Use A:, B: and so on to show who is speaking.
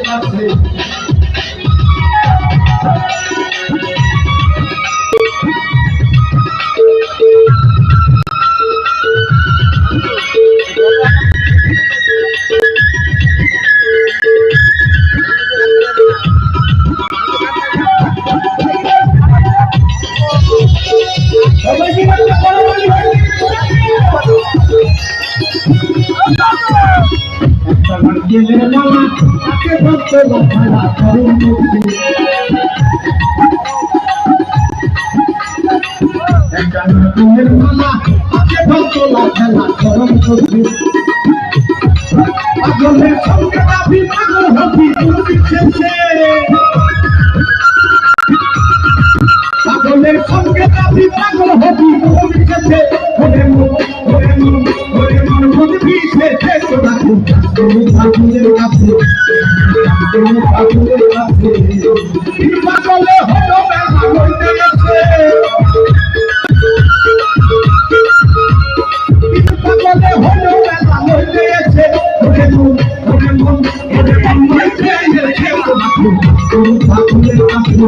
A: কাছে দিলের মালা তাকে ভক্ত খেলা করুন দিলের মালা তাকে ভক্ত খেলা করুন পাগলের সঙ্গে দাবি পাগল হবি পাগলের সঙ্গে দাবি পাগল হবি পাগলের কাছে পাগলে হলো বেলা হইতে গেছে পাগলে হলো বেলা হইতে গেছে পাগলের কাছে